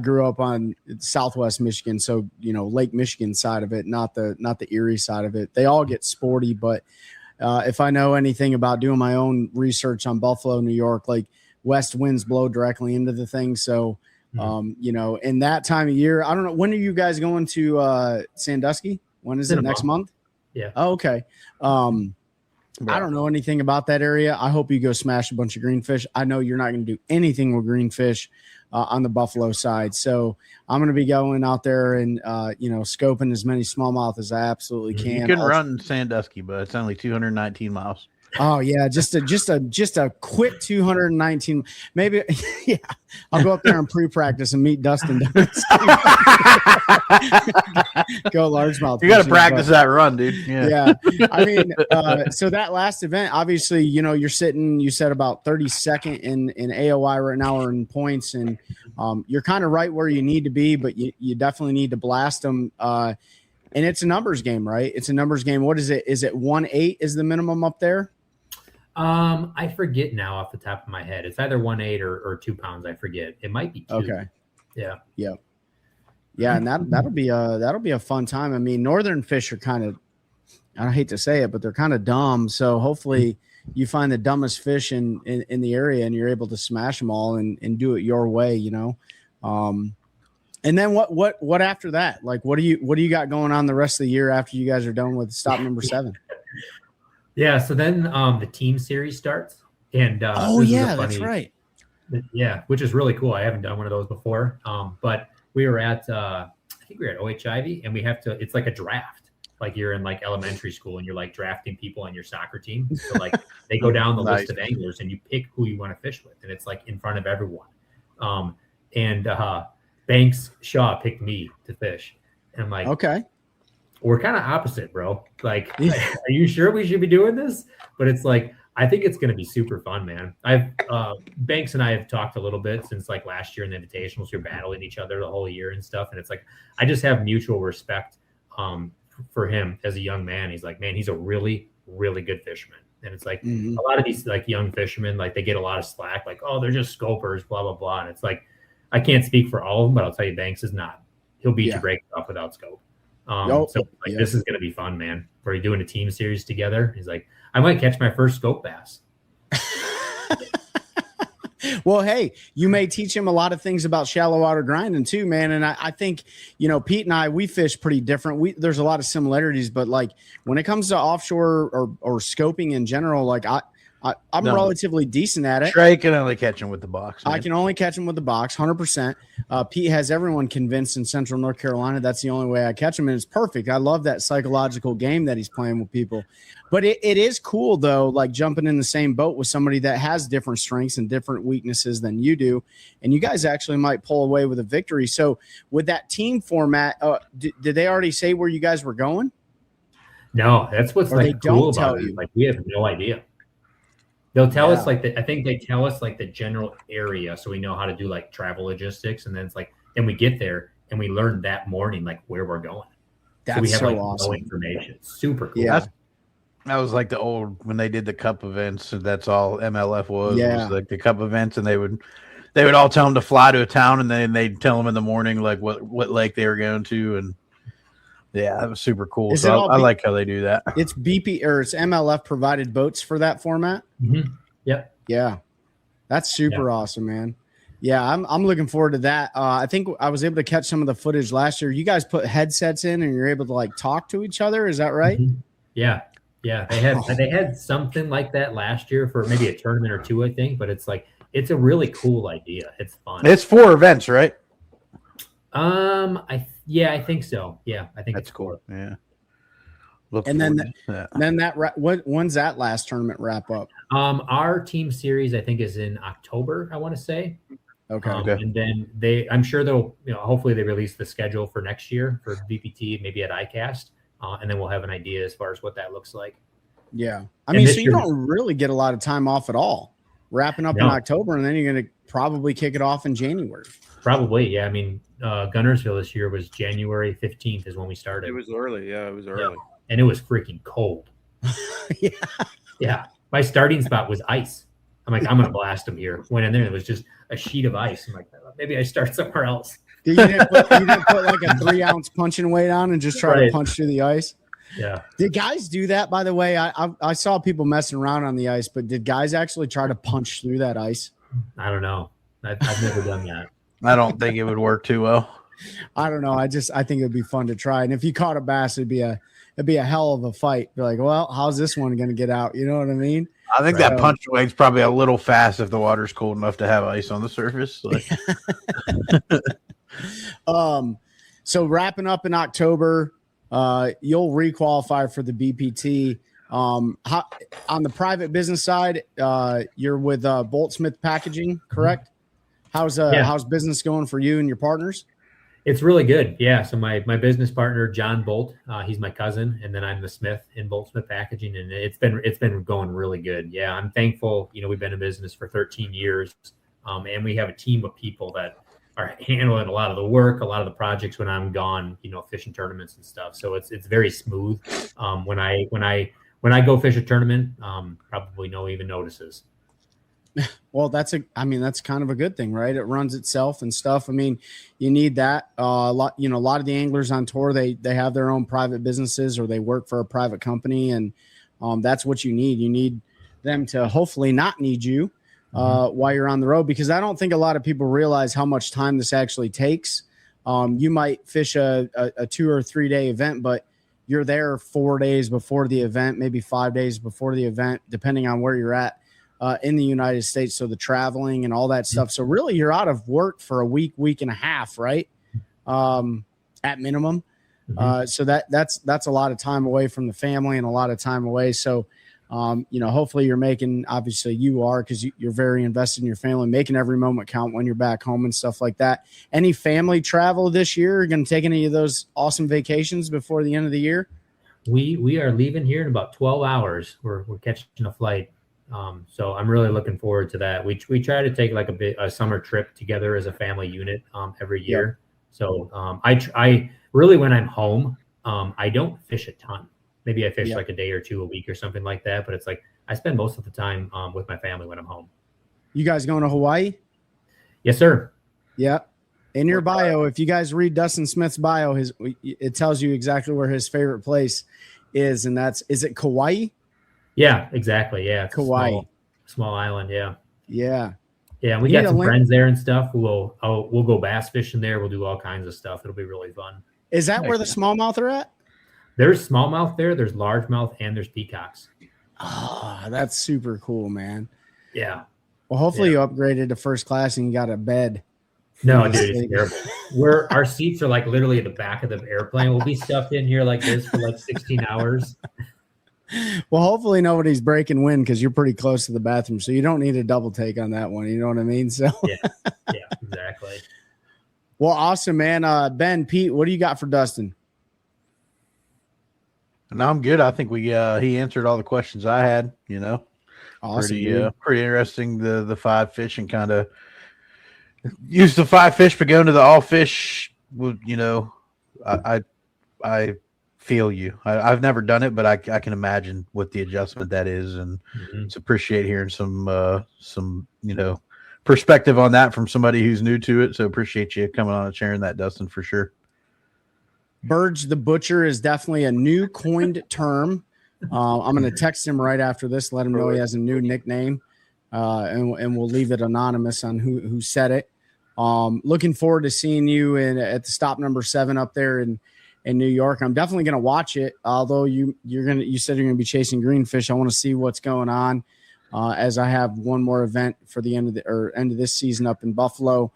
grew up on Southwest Michigan. So, Lake Michigan side of it, not the Erie side of it. They all get sporty, but if I know anything about doing my own research on Buffalo, New York, like west winds blow directly into the thing. So, in that time of year, I don't know. When are you guys going to Sandusky? When is it? Next month? Yeah. Oh, okay. I don't know anything about that area. I hope you go smash a bunch of greenfish. I know you're not going to do anything with greenfish on the Buffalo side. So I'm going to be going out there and, scoping as many smallmouth as I absolutely can. You can run Sandusky, but it's only 219 miles. Oh yeah, just a quick 219. Maybe yeah. I'll go up there and pre-practice and meet Dustin. Go largemouth. You got to practice that run, dude. Yeah. I mean, so that last event, obviously, you're sitting. You said about 32nd in AOI right now, or in points, and you're kind of right where you need to be, but you definitely need to blast them. And it's a numbers game, right? It's a numbers game. What is it? Is it 1.8 is the minimum up there? I forget now off the top of my head. It's either 1.8 or 2 pounds. I forget. It might be 2. Okay. Yeah. And that'll be a fun time. I mean, northern fish are kind of, I hate to say it, but they're kind of dumb. So hopefully you find the dumbest fish in the area and you're able to smash them all and do it your way, And then what after that? Like, what do you got going on the rest of the year after you guys are done with stop number 7? Yeah. So then the team series starts, and that's right. Yeah, which is really cool. I haven't done one of those before. But we were at I think we were at OHIV, and we have to. It's like a draft. Like you're in like elementary school, and you're like drafting people on your soccer team. So like they go down the list of anglers, and you pick who you want to fish with, and it's like in front of everyone. Banks Shaw picked me to fish. And I'm like, okay, we're kind of opposite, bro. Like, are you sure we should be doing this? But it's like, I think it's going to be super fun, man. Banks and I have talked a little bit since like last year in the invitationals. We're battling each other the whole year and stuff. And it's like, I just have mutual respect for him as a young man. He's like, man, he's a really, really good fisherman. And it's like a lot of these like young fishermen, like they get a lot of slack, like, oh, they're just scopers, blah, blah, blah. And it's like, I can't speak for all of them, but I'll tell you, Banks is not. He'll beat you break off without scope. This is going to be fun, man. We're doing a team series together. He's like, I might catch my first scope bass. Well, hey, you may teach him a lot of things about shallow water grinding too, man. And I think, Pete and I, we fish pretty different. There's a lot of similarities, but like when it comes to offshore or scoping in general, like I'm relatively decent at it. Trey can only catch him with the box. Man. I can only catch him with the box, 100%. Pete has everyone convinced in Central North Carolina that's the only way I catch him, and it's perfect. I love that psychological game that he's playing with people. But it is cool, though, like jumping in the same boat with somebody that has different strengths and different weaknesses than you do, and you guys actually might pull away with a victory. So with that team format, did they already say where you guys were going? No, that's what's like cool about it. Like we have no idea. They'll tell us I think they tell us like the general area, so we know how to do like travel logistics, and then it's like, then we get there and we learn that morning like where we're going. That's so we have awesome. No information. It's super cool. Yeah, that was like the old when they did the cup events. That's all MLF was. Yeah, was like the cup events, and they would all tell them to fly to a town, and then they'd tell them in the morning like what lake they were going to, and Yeah, that was super cool. Is So it all I like how they do that. It's BP or it's MLF provided boats for that format. Mm-hmm. Yep. Yeah, that's super awesome, man. Yeah, I'm looking forward to that. I think I was able to catch some of the footage last year. You guys put headsets in and you're able to like talk to each other. Is that right? Mm-hmm. Yeah. They had something like that last year for maybe a tournament or two, I think. But it's a really cool idea. It's fun. It's 4 events, right? I think so. Yeah, I think That's cool. Yeah. And when's that last tournament wrap up? Our team series I think is in October. I want to say. Okay. And then I'm sure they'll, hopefully they release the schedule for next year for VPT, maybe at ICAST, and then we'll have an idea as far as what that looks like. Yeah, I mean, so you don't really get a lot of time off at all. Wrapping up in October, and then you're going to probably kick it off in January. Probably, yeah. I mean, Gunnersville this year was January 15th is when we started. It was early, yeah. It was early, and it was freaking cold. Yeah. My starting spot was ice. I'm like, I'm gonna blast them here. Went in there, it was just a sheet of ice. I'm like, maybe I start somewhere else. You didn't put like a 3-ounce punching weight on and just try to punch through the ice. Yeah. Did guys do that? By the way, I saw people messing around on the ice, but did guys actually try to punch through that ice? I don't know. I've never done that. I don't think it would work too well. I don't know. I think it'd be fun to try. And if you caught a bass, it'd be a hell of a fight. Be like, well, how's this one going to get out? You know what I mean? I think that punch weight's probably a little fast if the water's cold enough to have ice on the surface. So wrapping up in October, you'll requalify for the BPT. On the private business side, you're with Bolt Smith Packaging, correct? How's business going for you and your partners? It's really good. Yeah. So my business partner, John Bolt, he's my cousin, and then I'm the Smith in Bolt Smith Packaging, and it's been going really good. Yeah. I'm thankful. We've been in business for 13 years, and we have a team of people that are handling a lot of the work, a lot of the projects when I'm gone, fishing tournaments and stuff. So it's very smooth. When I go fish a tournament, probably no even notices. Well, that's kind of a good thing, right? It runs itself and stuff. I mean, you need that. A lot of the anglers on tour, they have their own private businesses or they work for a private company, and that's what you need. You need them to hopefully not need you while you're on the road, because I don't think a lot of people realize how much time this actually takes. You might fish a 2 or 3 day event, but you're there 4 days before the event, maybe 5 days before the event, depending on where you're at in the United States. So the traveling and all that stuff. So really you're out of work for a week and a half, right? At minimum. So that's a lot of time away from the family and a lot of time away. So, hopefully you're making, obviously you are, because you're very invested in your family, making every moment count when you're back home and stuff like that. Any family travel this year? Are you going to take any of those awesome vacations before the end of the year? We are leaving here in about 12 hours. We're catching a flight. So I'm really looking forward to that. We try to take like a summer trip together as a family unit every year. So I really, when I'm home, I don't fish a ton. Maybe I fish like a day or two a week or something like that. But it's like I spend most of the time with my family when I'm home. You guys going to Hawaii? Yes, sir. Yeah. In your bio, if you guys read Dustin Smith's bio, it tells you exactly where his favorite place is, and is it Kauai? Yeah, exactly. Yeah, it's Kauai, small island. Yeah. Yeah. We got some friends there and stuff. We'll go bass fishing there. We'll do all kinds of stuff. It'll be really fun. Is that where the smallmouth are at? There's smallmouth there. There's largemouth and there's peacocks. Oh, that's super cool, man. Yeah. Well, hopefully you upgraded to first class and you got a bed. No, dude, it's terrible. Our seats are like literally at the back of the airplane. We'll be stuffed in here like this for like 16 hours. Well, hopefully nobody's breaking wind because you're pretty close to the bathroom, so you don't need a double take on that one. You know what I mean? So yeah, exactly. Well, awesome, man. Ben, Pete, what do you got for Dustin? No, I'm good. I think he answered all the questions I had. Awesome. Pretty interesting. The 5 fish and kind of use the 5 fish, but going to the all fish. I feel you. I've never done it, but I can imagine what the adjustment that is, and it's appreciate hearing some perspective on that from somebody who's new to it. So appreciate you coming on and sharing that, Dustin, for sure. Burge the Butcher is definitely a new coined term. I'm going to text him right after this, let him know he has a new nickname, and we'll leave it anonymous on who said it. Looking forward to seeing you at the stop number 7 up there in New York. I'm definitely going to watch it. Although you said you're going to be chasing greenfish. I want to see what's going on as I have one more event for the end of this season up in Buffalo.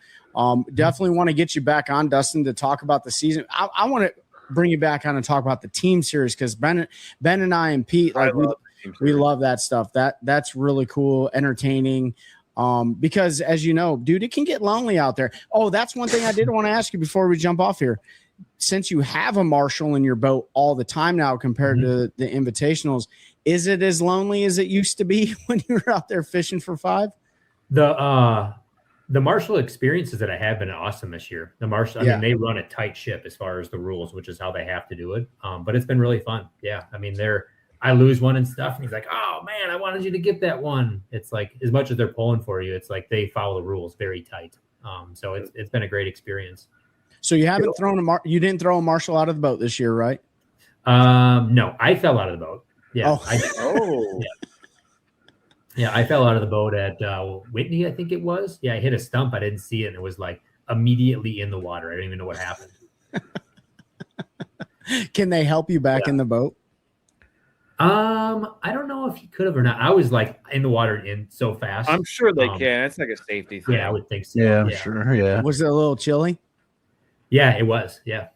Definitely want to get you back on, Dustin, to talk about the season. I want to bring you back on and talk about the team series, because Ben and I and Pete, like we love that stuff. That's really cool, entertaining. Because as you know, dude, it can get lonely out there. Oh, that's one thing I did want to ask you before we jump off here. Since you have a Marshall in your boat all the time now compared to the invitationals, is it as lonely as it used to be when you were out there fishing for 5? The Marshall experiences that I have been awesome this year. The Marshall, I mean, they run a tight ship as far as the rules, which is how they have to do it. But it's been really fun. Yeah. I mean, I lose one and stuff, and he's like, "Oh man, I wanted you to get that one." It's like, as much as they're pulling for you, it's like they follow the rules very tight. So it's been a great experience. So you haven't you didn't throw a Marshall out of the boat this year, right? No, I fell out of the boat. Yeah. Yeah, I fell out of the boat at Whitney, I think it was. Yeah, I hit a stump. I didn't see it, and it was like immediately in the water. I didn't even know what happened. Can they help you back in the boat? I don't know if you could have or not. I was like in the water in so fast. I'm sure they can. It's like a safety thing. Yeah, I would think so. Yeah, sure. Yeah. Was it a little chilly? Yeah, it was. Yeah.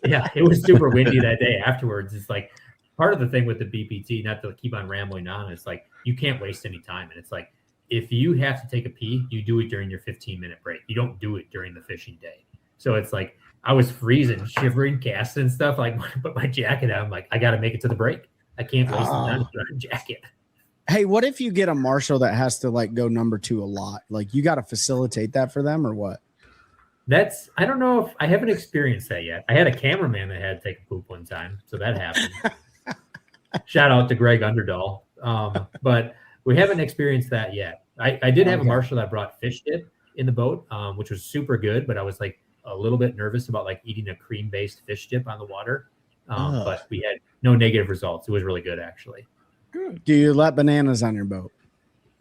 Yeah, it was super windy that day afterwards. It's like part of the thing with the BPT, not to keep on rambling on, it's like you can't waste any time. And it's like, if you have to take a pee, you do it during your 15-minute break. You don't do it during the fishing day. So it's like, I was freezing, shivering, casting and stuff. Like, when I put my jacket on, I'm like, I got to make it to the break. I can't waste the time to put on a jacket. Hey, what if you get a Marshall that has to like go number 2 a lot? Like, you got to facilitate that for them or what? I don't know if I haven't experienced that yet. I had a cameraman that had to take a poop one time, so that happened. Shout out to Greg Underdahl. But we haven't experienced that yet. I did have a Marshall that brought fish dip in the boat, which was super good, but I was like a little bit nervous about like eating a cream-based fish dip on the water. But we had no negative results. It was really good, actually. Good. Do you let bananas on your boat?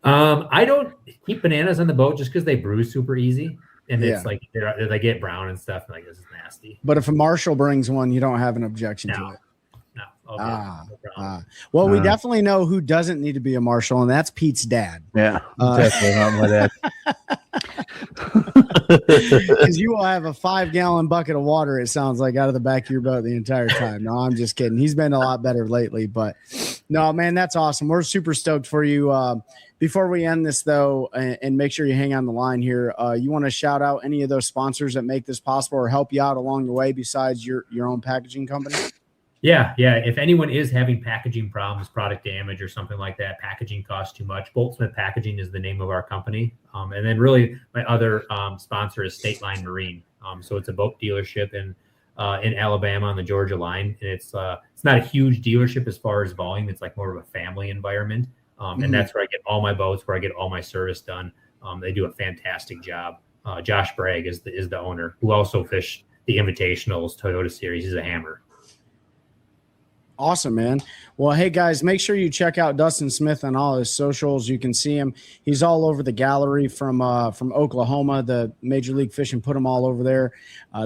I don't keep bananas on the boat just because they bruise super easy. And it's like they get brown and stuff. And like, this is nasty. But if a Marshall brings one, you don't have an objection to it. No. Well, we definitely know who doesn't need to be a Marshall, and that's Pete's dad. Yeah, definitely not my dad. Because you will have a 5-gallon bucket of water, it sounds like, out of the back of your boat the entire time. No, I'm just kidding. He's been a lot better lately, but no, man, that's awesome. We're super stoked for you. Before we end this, though, and make sure you hang on the line here, you want to shout out any of those sponsors that make this possible or help you out along the way besides your own packaging company? Yeah. If anyone is having packaging problems, product damage or something like that, packaging costs too much, Boltsmith Packaging is the name of our company. And then really my other sponsor is State Line Marine. So it's a boat dealership in Alabama on the Georgia line. And it's not a huge dealership as far as volume. It's like more of a family environment. And that's where I get all my boats, where I get all my service done. They do a fantastic job. Josh Bragg is the owner, who also fished the Invitationals Toyota Series. He's a hammer. Awesome, man. Well, hey, guys, make sure you check out Dustin Smith on all his socials. You can see him. He's all over the gallery from Oklahoma. The Major League Fishing put him all over there.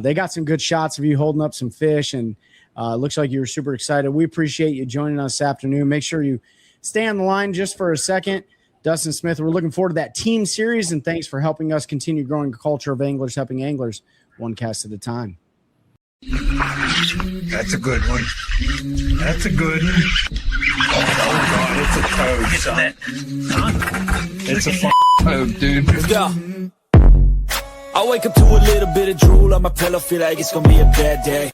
They got some good shots of you holding up some fish, and looks like you were super excited. We appreciate you joining us this afternoon. Make sure you stay on the line just for a second. Dustin Smith, we're looking forward to that team series, and thanks for helping us continue growing the culture of anglers helping anglers one cast at a time. That's a good one. That's a good one. Oh God, it's a toad, son. It's a toad, dude. Yeah. I wake up to a little bit of drool on my pillow, feel like it's gonna be a bad day.